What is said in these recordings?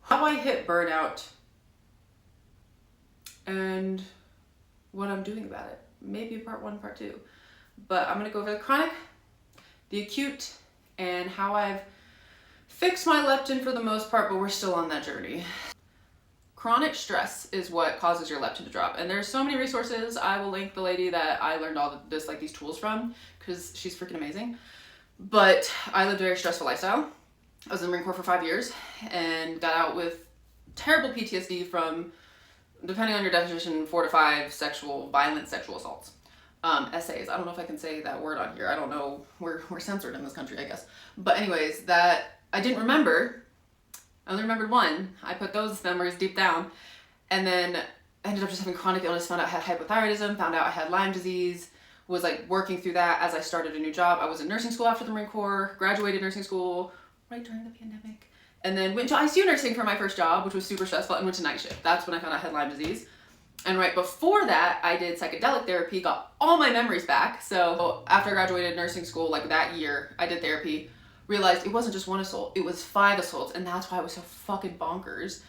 how I hit burnout, and what I'm doing about it. Maybe part 1, part 2. But I'm gonna go over the chronic, the acute, and how I've fixed my leptin for the most part, but we're still on that journey. Chronic stress is what causes your leptin to drop. And there's so many resources. I will link the lady that I learned all this, like these tools from, because she's freaking amazing. But I lived a very stressful lifestyle. I was in the Marine Corps for 5 years and got out with terrible PTSD from, depending on your definition, 4 to 5 violent sexual assaults. Essays. I don't know if I can say that word on here. I don't know. We're censored in this country, I guess. But anyways, that I didn't remember. I only remembered 1. I put those memories deep down. And then I ended up just having chronic illness, found out I had hypothyroidism, found out I had Lyme disease, was like working through that as I started a new job. I was in nursing school after the Marine Corps, graduated nursing school right during the pandemic, and then went to ICU nursing for my first job, which was super stressful, and went to night shift. That's when I found out I had Lyme disease. And right before that, I did psychedelic therapy, got all my memories back. So after I graduated nursing school, like that year, I did therapy, realized it wasn't just 1 assault, it was 5 assaults, and that's why I was so fucking bonkers.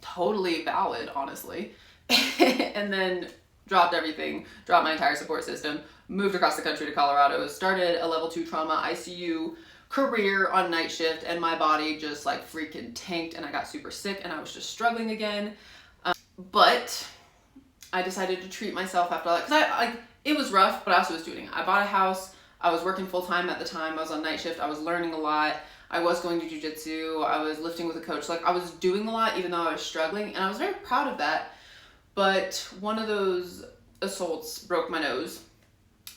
Totally valid, honestly. And then dropped everything, dropped my entire support system, moved across the country to Colorado, started a level 2 trauma ICU career on night shift, and my body just like freaking tanked, and I got super sick, and I was just struggling again. But I decided to treat myself after that, because it was rough, but I also was doing it. I bought a house, I was working full time at the time, I was on night shift, I was learning a lot, I was going to jujitsu, I was lifting with a coach, like I was doing a lot even though I was struggling, and I was very proud of that. But one of those assaults broke my nose,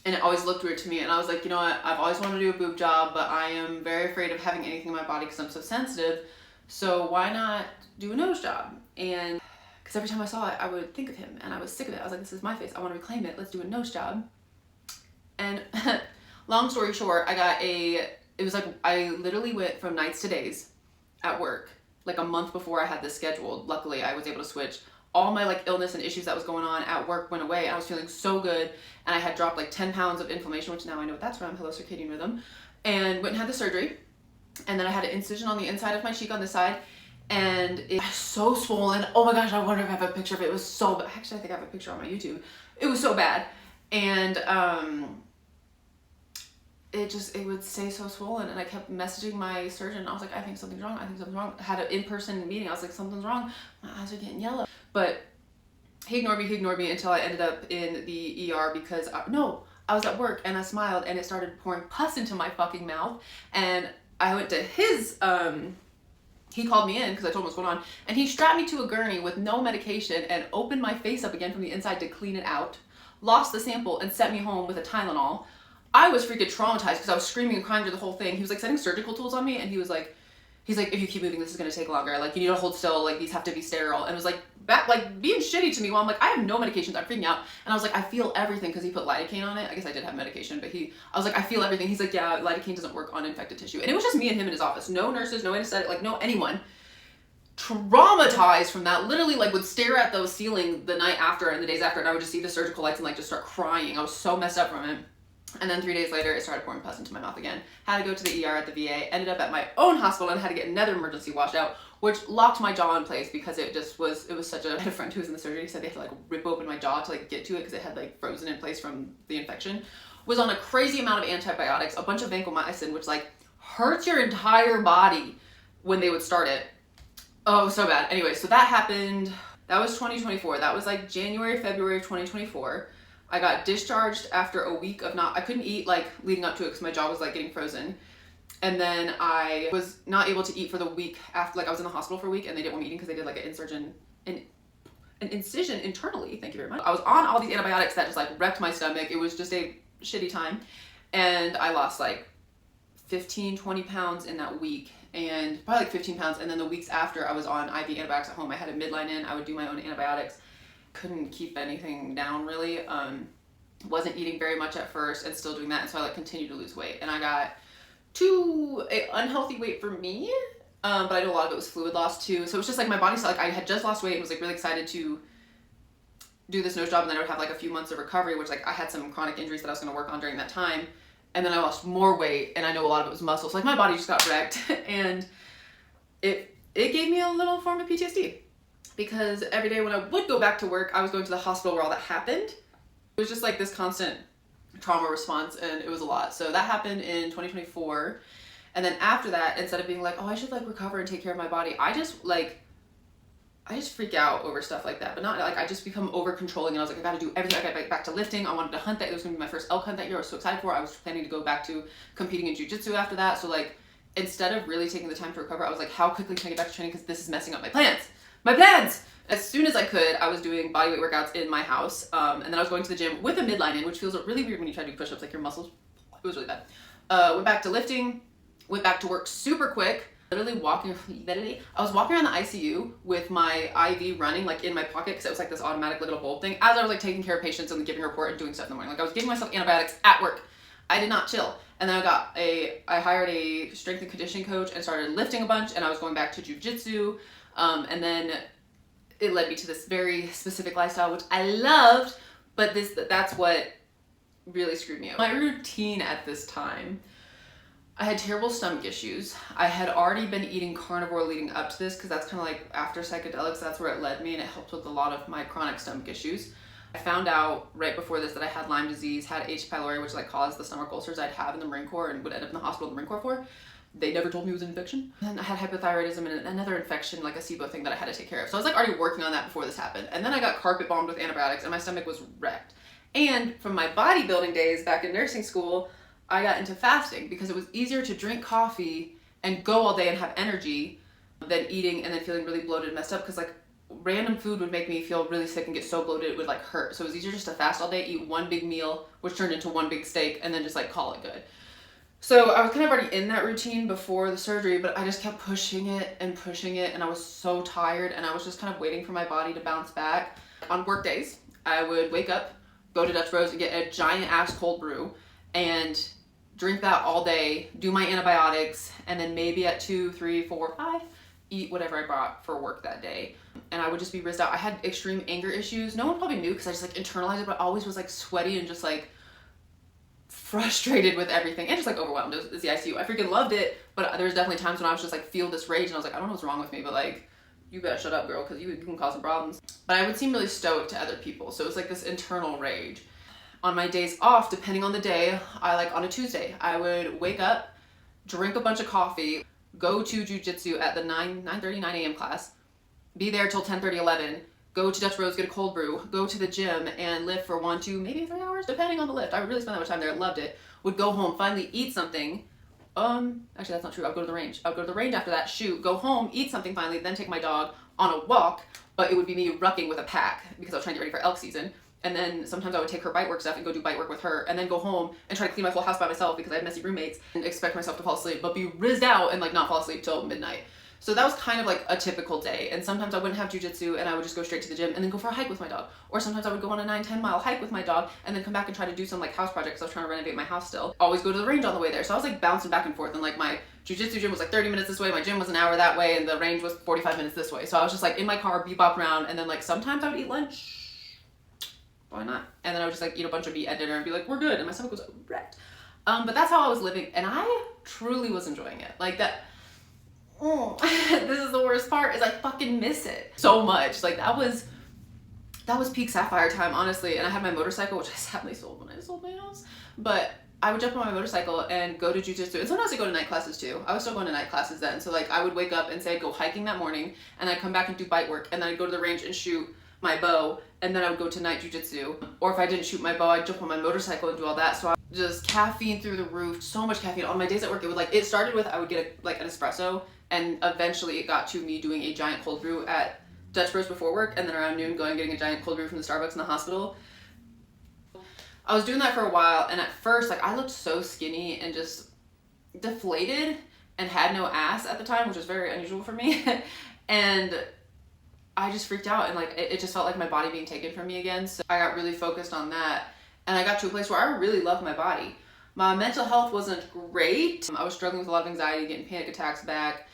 and it always looked weird to me, and I was like, you know what, I've always wanted to do a boob job, but I am very afraid of having anything in my body because I'm so sensitive, so why not do a nose job? And because every time I saw it, I would think of him, and I was sick of it. I was like, this is my face, I want to reclaim it, let's do a nose job. And long story short, it was like, I literally went from nights to days at work, like a month before I had this scheduled. Luckily, I was able to switch. All my like illness and issues that was going on at work went away, and I was feeling so good, and I had dropped like 10 pounds of inflammation, which now I know what that's from, hello circadian rhythm, and went and had the surgery. And then I had an incision on the inside of my cheek on this side, and it was so swollen. Oh my gosh, I wonder if I have a picture of it. It was so bad. Actually, I think I have a picture on my YouTube. It was so bad. And it would stay so swollen, and I kept messaging my surgeon. I was like, I think something's wrong. I think something's wrong. I had an in-person meeting. I was like, something's wrong. My eyes are getting yellow. But he ignored me until I ended up in the ER because I was at work, and I smiled, and it started pouring pus into my fucking mouth. And I went to his, he called me in because I told him what's going on, and he strapped me to a gurney with no medication and opened my face up again from the inside to clean it out, lost the sample, and sent me home with a Tylenol. I was freaking traumatized because I was screaming and crying through the whole thing. He was like setting surgical tools on me, and he's like, if you keep moving, this is gonna take longer. Like, you need to hold still. Like, these have to be sterile. And it was like being shitty to me while I'm like, I have no medications. I'm freaking out. And I was like, I feel everything, because he put lidocaine on it. I guess I did have medication, but I was like, I feel everything. He's like, yeah, lidocaine doesn't work on infected tissue. And it was just me and him in his office. No nurses, no anesthetic, like no anyone. Traumatized from that. Literally, like, would stare at the ceiling the night after and the days after, and I would just see the surgical lights and like just start crying. I was so messed up from it. And then 3 days later, it started pouring pus into my mouth again. Had to go to the ER at the VA. Ended up at my own hospital and had to get another emergency washout, which locked my jaw in place because it was such a... I had a friend who was in the surgery, said they had to like rip open my jaw to like get to it because it had like frozen in place from the infection. Was on a crazy amount of antibiotics, a bunch of vancomycin, which like hurts your entire body when they would start it. Oh, so bad. Anyway, so that happened. That was 2024. That was like January, February of 2024. I got discharged after a week of I couldn't eat like leading up to it because my jaw was like getting frozen. And then I was not able to eat for the week after, like I was in the hospital for a week, and they didn't want me eating because they did like an incision internally. Thank you very much. I was on all these antibiotics that just like wrecked my stomach. It was just a shitty time. And I lost like 15, 20 pounds in that week, and probably like 15 pounds. And then the weeks after, I was on IV antibiotics at home. I had a midline in, I would do my own antibiotics. Couldn't keep anything down really. Wasn't eating very much at first and still doing that, and so I like continued to lose weight, and I got to an unhealthy weight for me, but I know a lot of it was fluid loss too. So it was just like my body, like I had just lost weight and was like really excited to do this nose job, and then I would have like a few months of recovery, which like I had some chronic injuries that I was going to work on during that time, and then I lost more weight, and I know a lot of it was muscle, so like my body just got wrecked. And it it gave me a little form of PTSD because every day when I would go back to work, I was going to the hospital where all that happened. It was just like this constant trauma response, and it was a lot. So that happened in 2024. And then after that, instead of being like, oh, I should like recover and take care of my body, I just freak out over stuff like that. But not like, I just become over controlling, and I was like, I gotta do everything. I gotta back to lifting. I wanted to hunt that. It was gonna be my first elk hunt that year. I was so excited for it. I was planning to go back to competing in jiu-jitsu after that. So like, instead of really taking the time to recover, I was like, how quickly can I get back to training? Because this is messing up my plans. My plans! As soon as I could, I was doing bodyweight workouts in my house. And then I was going to the gym with a midline in, which feels really weird when you try to do push-ups, like your muscles. It was really bad. Went back to lifting, went back to work super quick. I was walking around the ICU with my IV running like in my pocket because it was like this automatic little bulb thing as I was like taking care of patients and giving a report and doing stuff in the morning. Like I was giving myself antibiotics at work. I did not chill. And then I hired a strength and conditioning coach and started lifting a bunch, and I was going back to jiu-jitsu. And then it led me to this very specific lifestyle, which I loved, but that's what really screwed me up. My routine at this time, I had terrible stomach issues. I had already been eating carnivore leading up to this because that's kind of like after psychedelics, that's where it led me, and it helped with a lot of my chronic stomach issues. I found out right before this that I had Lyme disease, had H. pylori, which like caused the stomach ulcers I'd have in the Marine Corps and would end up in the hospital in the Marine Corps for. They never told me it was an infection. And I had hypothyroidism and another infection, like a SIBO thing that I had to take care of. So I was like already working on that before this happened. And then I got carpet bombed with antibiotics and my stomach was wrecked. And from my bodybuilding days back in nursing school, I got into fasting because it was easier to drink coffee and go all day and have energy than eating and then feeling really bloated and messed up, because like random food would make me feel really sick and get so bloated it would like hurt. So it was easier just to fast all day, eat one big meal, which turned into one big steak, and then just like call it good. So I was kind of already in that routine before the surgery, but I just kept pushing it, and I was so tired, and I was just kind of waiting for my body to bounce back. On work days, I would wake up, go to Dutch Bros and get a giant ass cold brew and drink that all day, do my antibiotics, and then maybe at 2, 3, 4, 5, eat whatever I brought for work that day. And I would just be rizzed out. I had extreme anger issues. No one probably knew because I just like internalized it, but I always was like sweaty and just like frustrated with everything and just like overwhelmed. It was the ICU. I freaking loved it, but there was definitely times when I was just like feel this rage and I was like, I don't know what's wrong with me, but like, you better shut up, girl, because you can cause some problems. But I would seem really stoic to other people, so it was like this internal rage. On my days off, depending on the day, on a Tuesday, I would wake up, drink a bunch of coffee, go to jiu-jitsu at the 9:30, 9 a.m. class, be there till 10:30, 11, go to Dutch Bros, get a cold brew, go to the gym and lift for 1, 2, maybe 3 hours, depending on the lift. I would really spend that much time there, loved it. Would go home, finally eat something. Actually that's not true, I would go to the range. I would go to the range after that, shoot, go home, eat something finally, then take my dog on a walk, but it would be me rucking with a pack because I was trying to get ready for elk season. And then sometimes I would take her bite work stuff and go do bite work with her, and then go home and try to clean my full house by myself because I had messy roommates, and expect myself to fall asleep, but be rizzed out and like not fall asleep till midnight. So that was kind of like a typical day. And sometimes I wouldn't have jujitsu and I would just go straight to the gym and then go for a hike with my dog. Or sometimes I would go on a 9-10 mile hike with my dog and then come back and try to do some like house projects. I was trying to renovate my house still. Always go to the range on the way there. So I was like bouncing back and forth, and like my jujitsu gym was like 30 minutes this way, my gym was an hour that way, and the range was 45 minutes this way. So I was just like in my car, bebop around, and then like sometimes I would eat lunch. Why not? And then I would just like eat a bunch of meat at dinner and be like, we're good. And my stomach was wrecked. But that's how I was living, and I truly was enjoying it. Like that. This is the worst part, is I fucking miss it so much. Like that was peak Sapphire time, honestly. And I had my motorcycle, which I sadly sold when I sold my house. But I would jump on my motorcycle and go to jiu-jitsu. And sometimes I go to night classes too. I was still going to night classes then. So like I would wake up and say I'd go hiking that morning, and I'd come back and do bite work, and then I'd go to the range and shoot my bow, and then I would go to night jiu-jitsu. Or if I didn't shoot my bow, I'd jump on my motorcycle and do all that. So I just caffeine through the roof, so much caffeine. On my days at work, it started with I would get an espresso, and eventually it got to me doing a giant cold brew at Dutch Bros before work, and then around noon getting a giant cold brew from the Starbucks in the hospital. I was doing that for a while, and at first like I looked so skinny and just deflated and had no ass at the time, which was very unusual for me. And I just freaked out, and like it just felt like my body being taken from me again. So I got really focused on that, and I got to a place where I really loved my body. My mental health wasn't great. I was struggling with a lot of anxiety, getting panic attacks back,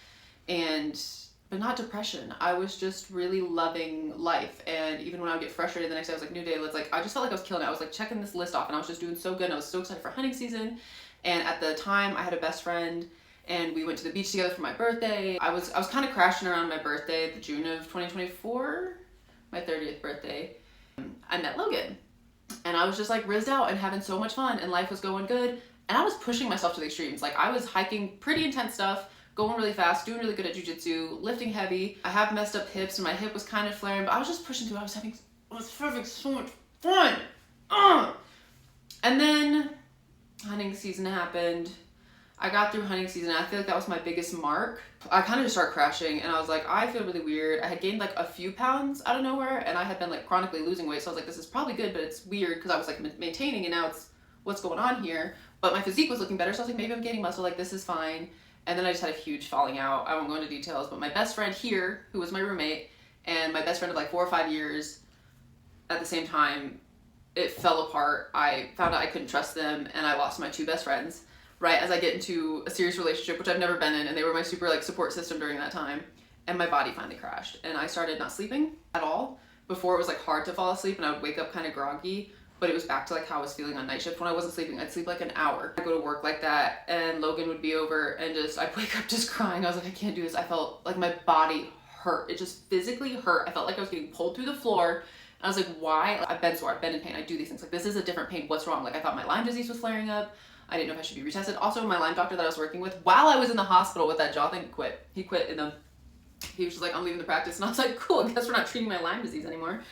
but not depression. I was just really loving life. And even when I would get frustrated the next day, I was like, new day, I just felt like I was killing it. I was like checking this list off, and I was just doing so good, and I was so excited for hunting season. And at the time I had a best friend, and we went to the beach together for my birthday. I was kind of crashing around my birthday, the June of 2024, my 30th birthday. I met Logan, and I was just like rizzed out and having so much fun, and life was going good, and I was pushing myself to the extremes. Like, I was hiking pretty intense stuff, going really fast, doing really good at jujitsu, lifting heavy. I have messed up hips and my hip was kind of flaring, but I was just pushing through. I was having so much fun. And then hunting season happened. I got through hunting season. I feel like that was my biggest mark. I kind of just started crashing, and I was like, I feel really weird. I had gained like a few pounds out of nowhere, and I had been like chronically losing weight. So I was like, this is probably good, but it's weird because I was like maintaining, and now it's what's going on here. But my physique was looking better, so I was like, maybe I'm gaining muscle. Like, this is fine. And then I just had a huge falling out. I won't go into details, but my best friend here, who was my roommate, and my best friend of like 4 or 5 years at the same time, it fell apart. I found out I couldn't trust them, and I lost my 2 best friends right as I get into a serious relationship, which I've never been in, and they were my super like support system during that time. And my body finally crashed, and I started not sleeping at all. Before, it was like hard to fall asleep, and I would wake up kind of groggy, but it was back to like how I was feeling on night shift when I wasn't sleeping. I'd sleep like an hour. I'd go to work like that, and Logan would be over, and I'd wake up just crying. I was like, I can't do this. I felt like my body hurt. It just physically hurt. I felt like I was getting pulled through the floor. I was like, why? I've been sore, I've been in pain, I do these things. Like, this is a different pain. What's wrong? Like, I thought my Lyme disease was flaring up. I didn't know if I should be retested. Also, my Lyme doctor that I was working with while I was in the hospital with that jaw thing quit. He quit, and he was just like, I'm leaving the practice. And I was like, cool, I guess we're not treating my Lyme disease anymore.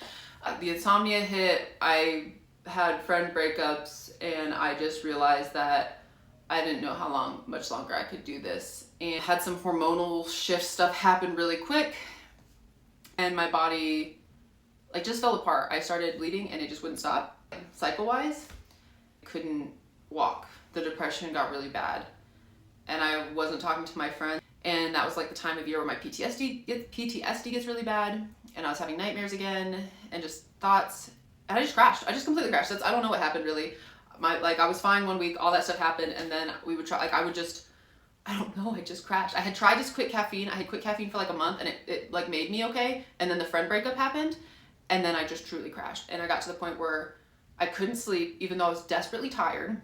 The insomnia hit. I had friend breakups, and I just realized that I didn't know how much longer I could do this. And had some hormonal shift stuff happen really quick, and my body like just fell apart. I started bleeding, and it just wouldn't stop. Cycle-wise, couldn't walk. The depression got really bad, and I wasn't talking to my friends. And that was like the time of year where my PTSD gets really bad, and I was having nightmares again, and just thoughts. And I just crashed. I just completely crashed. I don't know what happened really. I was fine one week, all that stuff happened, and then we would try. I don't know. I just crashed. I had tried to quit caffeine. I had quit caffeine for like a month, and it like made me okay. And then the friend breakup happened, and then I just truly crashed. And I got to the point where I couldn't sleep, even though I was desperately tired.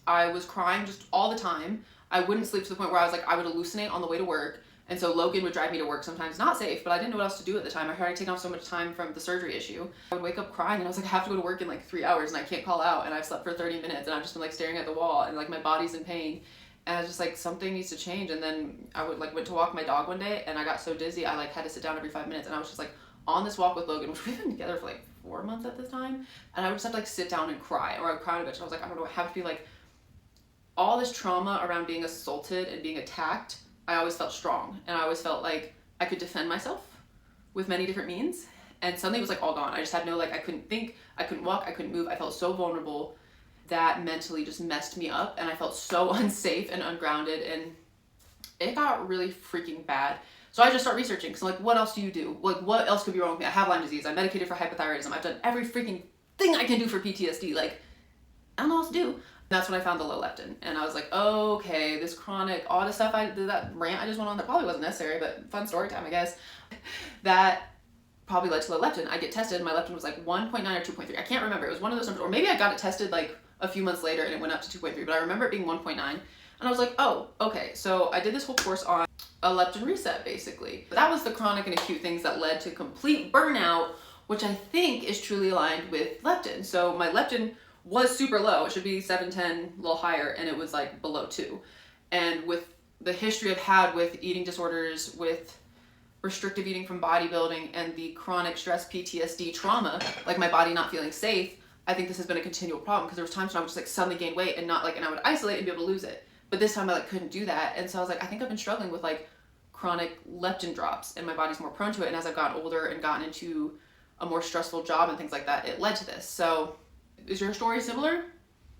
I was crying just all the time. I wouldn't sleep to the point where I would hallucinate on the way to work. And so Logan would drive me to work sometimes, not safe, but I didn't know what else to do at the time. I had taken off so much time from the surgery issue. I would wake up crying, and I was like, I have to go to work in like 3 hours, and I can't call out, and I've slept for 30 minutes, and I've just been like staring at the wall, and like my body's in pain. And I was just like, something needs to change. And then I went to walk my dog one day, and I got so dizzy, I like had to sit down every 5 minutes, and I was just like on this walk with Logan, which we've been together for like 4 months at this time, and I would just have to like sit down and cry, or I would cry on a bench, and I was like, I don't know, I have to be like, all this trauma around being assaulted and being attacked, I always felt strong, and I always felt like I could defend myself with many different means, and suddenly it was like all gone. I just had no, like, I couldn't think, I couldn't walk, I couldn't move. I felt so vulnerable. That mentally just messed me up, and I felt so unsafe and ungrounded, and it got really freaking bad. So I just start researching. So like, what else do you do? Like, what else could be wrong with me? I have Lyme disease. I'm medicated for hypothyroidism. I've done every freaking thing I can do for PTSD. Like, I don't know what else to do. That's when I found the low leptin, and I was like, okay, this chronic, all the stuff that rant I just went on that probably wasn't necessary, but fun story time, I guess. That probably led to low leptin. I get tested, and my leptin was like 1.9 or 2.3. I can't remember. It was one of those numbers, or maybe I got it tested like a few months later, and it went up to 2.3, but I remember it being 1.9, and I was like, oh, okay. So I did this whole course on a leptin reset, basically. That was the chronic and acute things that led to complete burnout, which I think is truly aligned with leptin. So my leptin was super low. It should be 7, 10, a little higher, and it was like below 2. And with the history I've had with eating disorders, with restrictive eating from bodybuilding, and the chronic stress PTSD trauma, like my body not feeling safe, I think this has been a continual problem, because there was times when I would just like suddenly gain weight and not like, and I would isolate and be able to lose it. But this time I like couldn't do that. And so I was like, I think I've been struggling with like chronic leptin drops, and my body's more prone to it. And as I've gotten older and gotten into a more stressful job and things like that, it led to this. So is your story similar?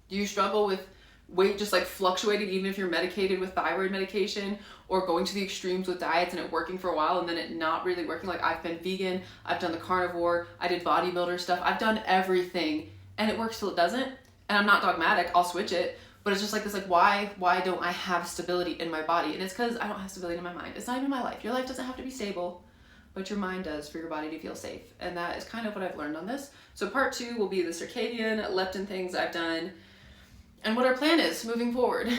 Do you struggle with weight just like fluctuating, even if you're medicated with thyroid medication, or going to the extremes with diets and it working for a while and then it not really working? Like, I've been vegan, I've done the carnivore, I did bodybuilder stuff, I've done everything, and it works till it doesn't. And I'm not dogmatic, I'll switch it, but it's just like this, like, why don't I have stability in my body? And it's because I don't have stability in my mind. It's not even my life. Your life doesn't have to be stable, but your mind does, for your body to feel safe. And that is kind of what I've learned on this. So part 2 will be the circadian leptin things I've done, and what our plan is moving forward.